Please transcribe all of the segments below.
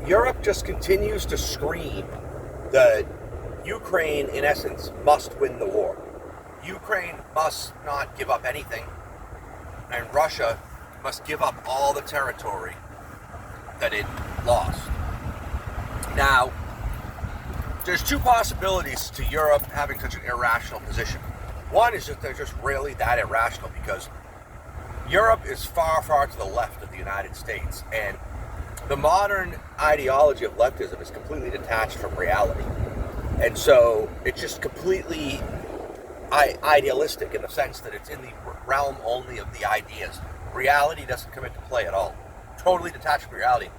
Europe just continues to scream that Ukraine, in essence, must win the war. Ukraine must not give up anything, and Russia must give up all the territory that it lost. Now, there's two possibilities to Europe having such an irrational position. One is that they're just really that irrational because Europe is far, far to the left of the United States, and the modern ideology of leftism is completely detached from reality. And so it's just completely idealistic in the sense that it's in the realm only of the ideas. Reality doesn't come into play at all. Totally detached from reality.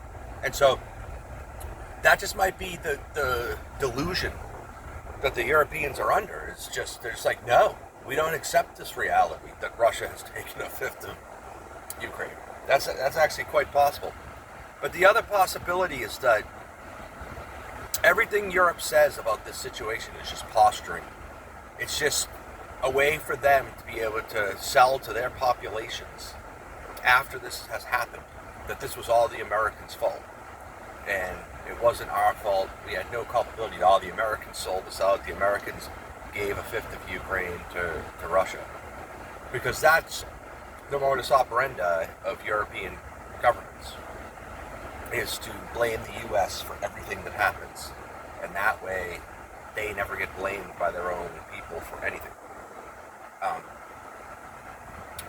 And so that just might be the delusion that the Europeans are under. It's just, they're just like, no, we don't accept this reality that Russia has taken a fifth of Ukraine. That's actually quite possible. But the other possibility is that everything Europe says about this situation is just posturing. It's just a way for them to be able to sell to their populations after this has happened that this was all the Americans' fault. And it wasn't our fault. We had no culpability. All the Americans sold us out. The Americans gave a fifth of Ukraine to Russia. Because that's the modus operandi of European governments, is to blame the U.S. for everything that happens. And that way, they never get blamed by their own people for anything.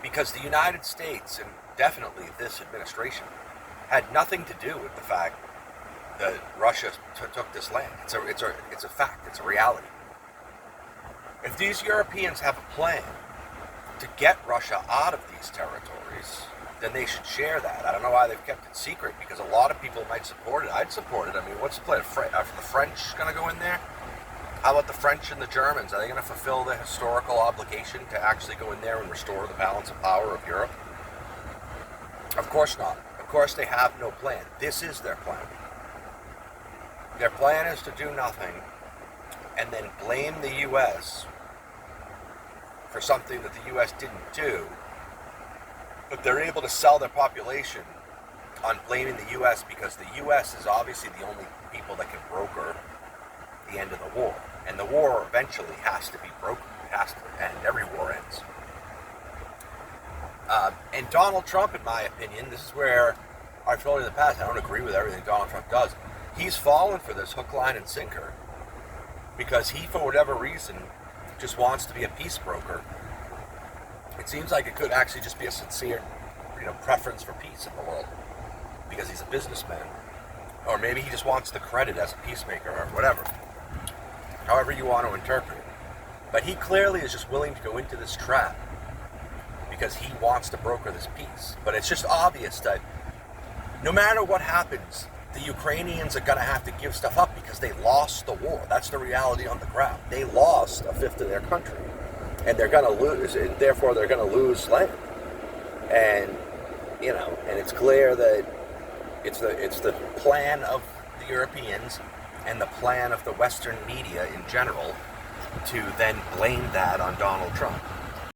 Because the United States, and definitely this administration, had nothing to do with the fact that Russia took this land. It's a fact. It's a reality. If these Europeans have a plan to get Russia out of these territories, then they should share that. I don't know why they've kept it secret, because a lot of people might support it. I'd support it. I mean, what's the plan? Are the French going to go in there? How about the French and the Germans? Are they going to fulfill the historical obligation to actually go in there and restore the balance of power of Europe? Of course not. Of course they have no plan. This is their plan. Their plan is to do nothing and then blame the U.S. for something that the U.S. didn't do, but they're able to sell their population on blaming the U.S. because the U.S. is obviously the only people that can broker the end of the war. And the war eventually has to be brokered. It has to end. Every war ends. And Donald Trump, in my opinion, this is where I've told you in the past, I don't agree with everything Donald Trump does. He's fallen for this hook, line, and sinker because he, for whatever reason, just wants to be a peace broker. It seems like it could actually just be a sincere, preference for peace in the world because he's a businessman. Or maybe he just wants the credit as a peacemaker or whatever. However you want to interpret it. But he clearly is just willing to go into this trap because he wants to broker this peace. But it's just obvious that no matter what happens, the Ukrainians are going to have to give stuff up because they lost the war. That's the reality on the ground. They lost a fifth of their country. And they're going to lose, and therefore they're going to lose land. And, and it's clear that it's the plan of the Europeans and the plan of the Western media in general to then blame that on Donald Trump.